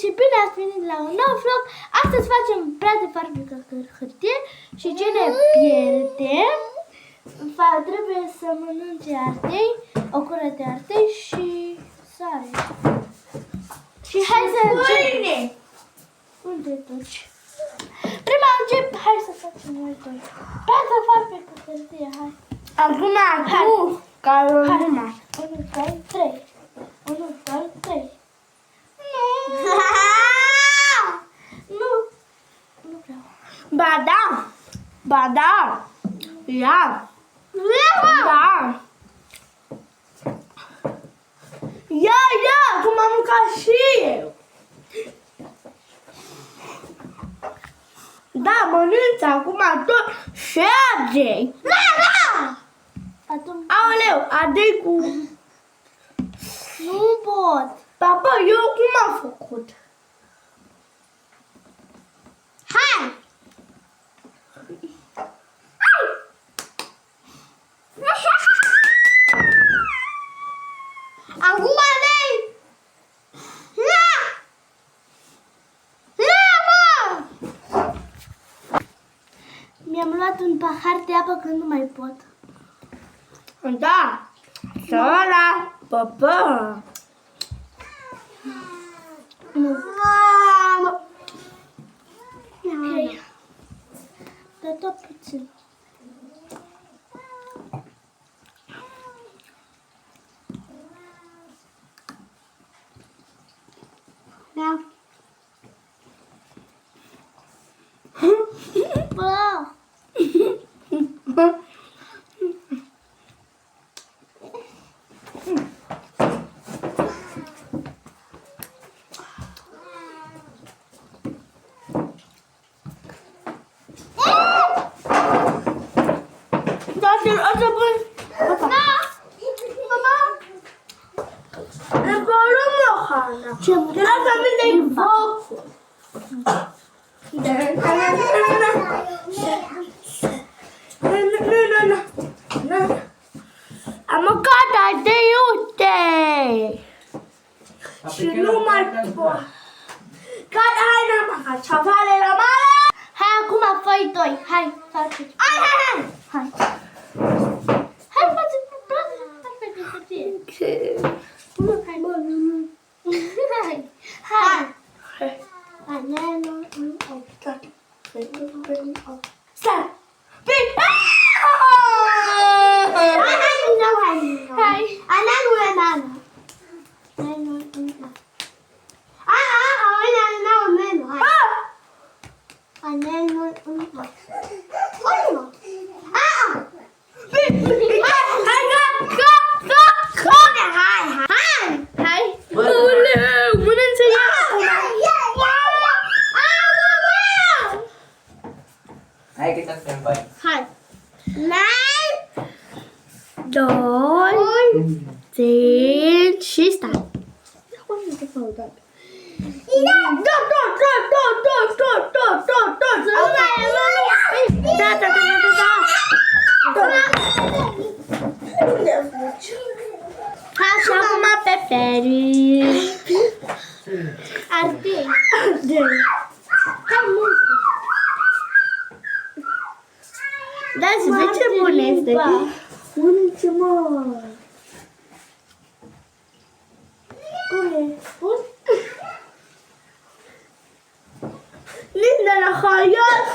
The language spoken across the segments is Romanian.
și bine ați venit la un nou vlog. Astăzi facem praf de farfecă hârtie și cine pierde trebuie să mănânce ardei, o cură de ardei și sare. Și hai să începem. Unde duci? Prima încep, hai să facem noi doi. Praf de farfecă hârtie, hai. Acum tu, ca lumea. 1, 2, 3. 1, 2, 3. Nu. Nu vreau. Ba da. Ba da. Ia. Da. Ia, cum am mâncat și eu. Da, mănânți acum tot și ardei. Da! Atunci Aoleu, ardei cu... nu pot. Papa, eu cum am făcut? Hai! Acum lei! Mi-am luat un pahar de apă că nu mai pot. Da. Sora, papa. Nu. Ok. Dar tot puțin. Da. Bă! Ce am mâncat ardei iute. Și nu mai pot. Gata, hai, n-am mâncat. Ceavale la mare. Hai acum voi doi. Hai, faceți. Hai. Hai. Hai, faceți perfect de hârtie. Hai, bă, nu. Hai. Hai. Hai, nu. Stai. Hai că te faci. Hai. 2, 5 și stai. Hai și acum pe Peri. Ardei. Hai, multă. Da, și de ce bun este? Mănânce-mă! Cum e? Bun? Linda la haiat!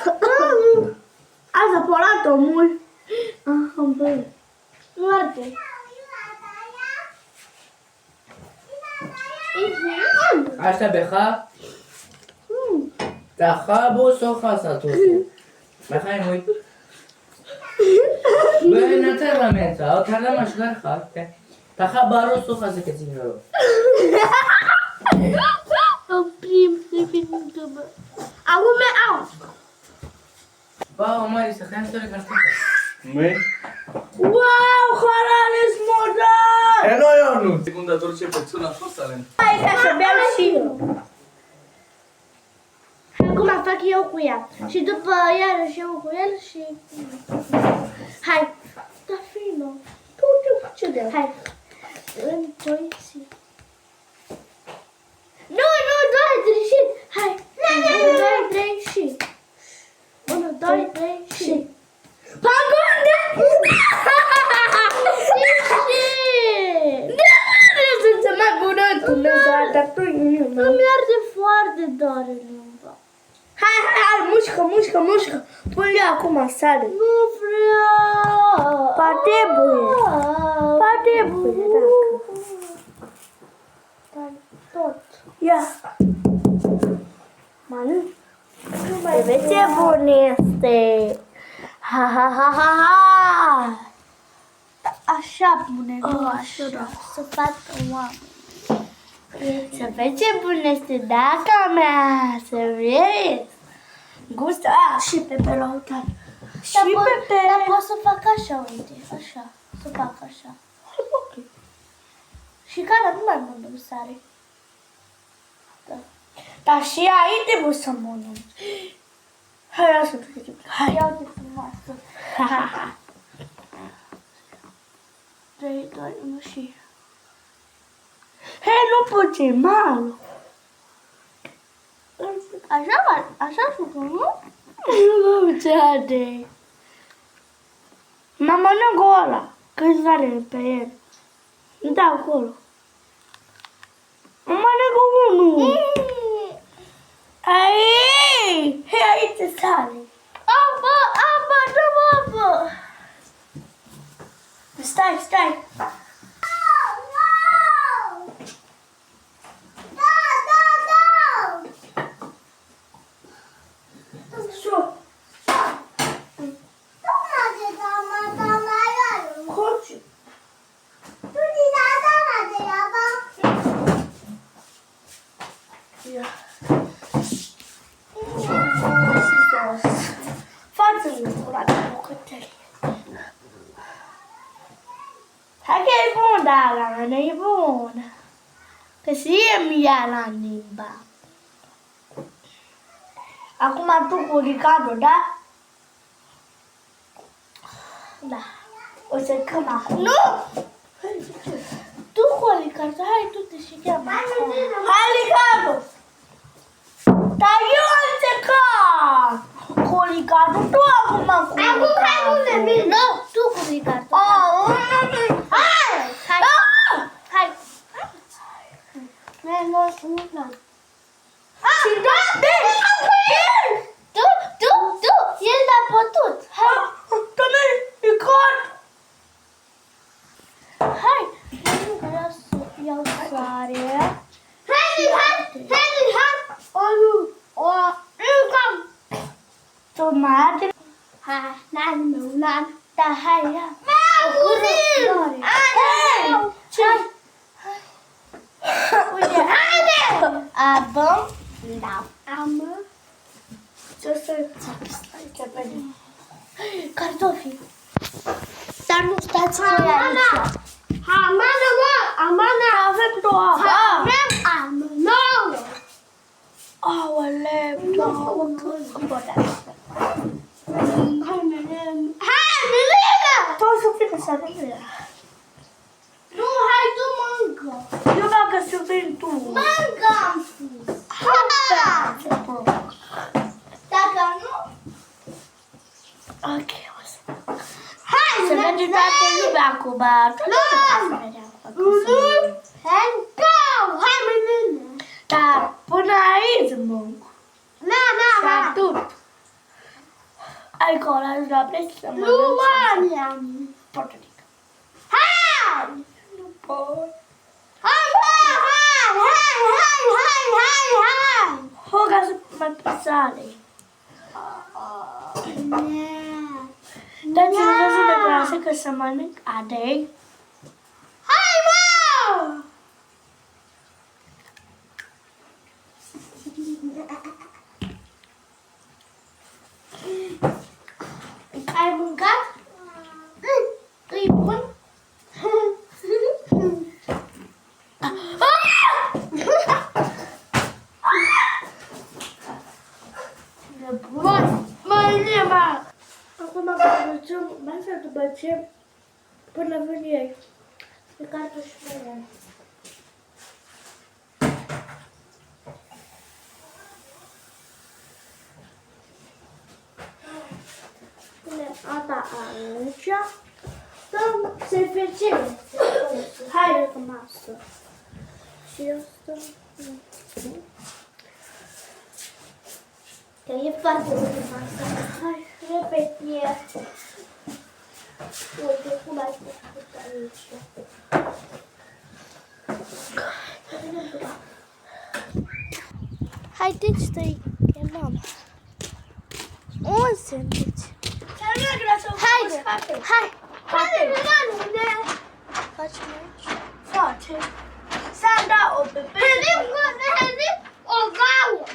Azi a polat-o mult. Am băut. Nu arde. Asta beha? Taha bo soha sa tosi. Beha muy. Băi, nu te la mesa, o te la mașgar hafte. Taha baro soha se că ține rău. Oprim de filmă. Acum au. Ba, o mare să hai să le găsim. Măi? Wow, Harales modern! E, eu nu! Secunda ce persoană a fost talent. Hai ca să beau și eu. Acum fac eu cu ea. Și după iarăși eu cu el și... Hai. Da, fină. Ce de? Hai. 1, 2, 3. Nu, doar tu inima. Nu mi-arde foarte doare limba. Hai, mușcă. Pune acum sare. Nu vreau. Poate buie, dacă. Dar tot. Ia. Mănânc. Vezi ce bun este. Ha. Așa bune, nu Oh, așa. da. Să facă oameni. Să vezi ce bun este daca mea. Să vezi. Gustă. Și pepe la utar. Și Dar pepe. pot să fac așa, uite. Așa. Să fac așa. Ok. Și care nu mai mănânc sare. Da. Dar și aici trebuie să mănânci. Hai, lasă-te. Hai. Iau de frumoasă. Ha. 3, 2, 1 și... Hei, nu putem, mal. Așa făcut, nu? Nu ce ade. Mă mănânc ăla. Câți are pe el? Da, acolo. Mă mănânc unul. Ai! Hei, aici e sare. Apă, dă-mă apă! Stai. Hoci. Ia. Față-mi curată bucătărie. Hai că e bun, dar la mine e bun. Că și mi ia la limba. Acum tu cu Ricardo, da? Da. O să căm acum. Nu! Tu, Ricardo, hai tu te și cheamă. Hai, Ricardo! Dar eu am încercat cu Ricardo, tu acum cu Ricardo. Acum hai unde vin? Nu, tu cu Ricardo. Hai! Hai! Nu, Și Tu! El a putut! Hai! Doamne, Ricardo! Hai! Nu vreau să iau sare. Tu mai Hai, nan. Da, hai, ia. Ce? Uite, avem la Ce să stai pe mine? cartofi. Dar nu stați voi aici. Avem două. Nouă. Aoleu, două. Hai, Milena! Tu o să fii să vezi. Nu, hai, tu mâncă. Eu dacă să vin tu. Mâncă, am spus. Dacă nu... Ok, o să. Hai, Să vede toată lumea acum. Hai, Milena. Dar până aici mânc. Și atât. Ai cola la plec să mănânci. Nu mai am. Potolică. Hai! Nu pot. Hai! Hoga să mai păsare. Dar ți-am văzut de clasă că să mănânc adei. Hai, mă! Ai mâncat? E bun? Mănânc. Acum producem masa după ce până vin ei. Pe cartofi și pe ele. Punem apa aici. Dăm se fercere. Hai, masă. Și asta. Că e foarte frumoasă. Hai, repet, uite cum ai făcut aici. Haideți să-i chemăm. Unde sunteți? Haide, hai! Haide, unde? Facem aici? Face. Să dau o pepe. O gaură!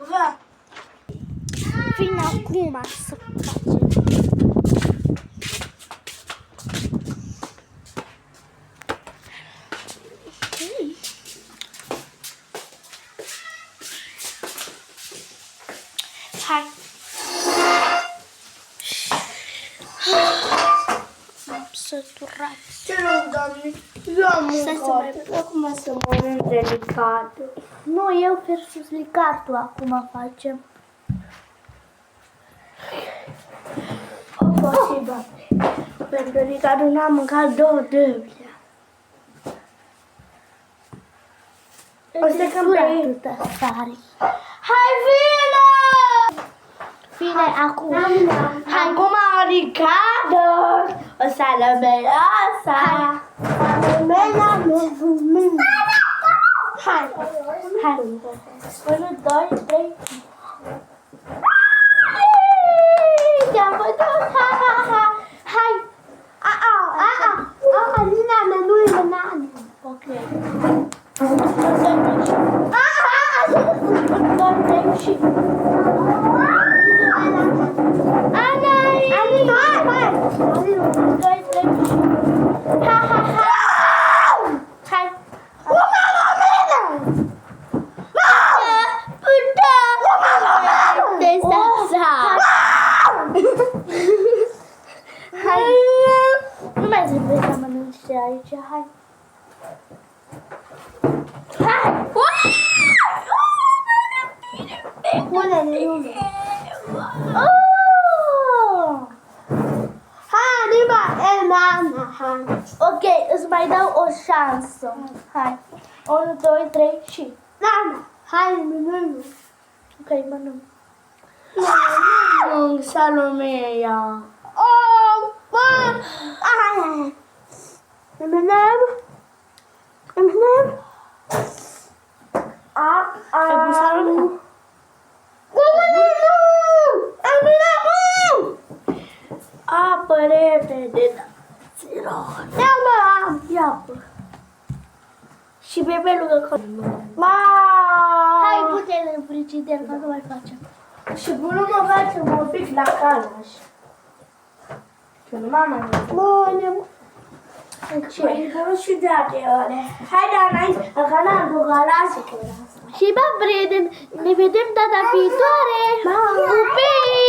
Va. Vin acum să facem. Hai. M-am săturat. Ce rog, doamne? Eu am Stai să mai mâncat. Acum să mănânc delicat. Nu, eu versus Licartul acum facem. O fost și doamne. Pentru delicatul n-am mâncat 2 dăbile. O să câmpăi. Sari. Hai, vină! Vine acum. Hai, acum Ricardo. O să lăbeasa. Mela, mela. Hai. Hai. 1, 2, 3. Te-am văzut. Ha, ha, ha. Hai. Nu e banane. Ok. 1, 2, 3 și... Nu mai trebuie să mănânci aici, hai. Hai! Pune-le, lume. Hai, Anima, Elena, hai. Ok, îți mai dau o șansă. Hai. 1, 2, 3 și... Nana, hai, mănânc. Ok, mănânc. Mănânc, Salomea. Oh, bă! Ai! Eminem? Eminem? Ai pus Salomea? Apă repede, da. Ia mă, ia apă. Și bebelul că... Hai, pute-l în frigider, că nu mai facem. Și bunul mă facem un pic la calaș. Și nu mama nu. Bune, Ce? Păi, bunul și de alte ore. Hai, Dana, în canalul Galați. și bă, prieteni, ne vedem data viitoare. Pupii!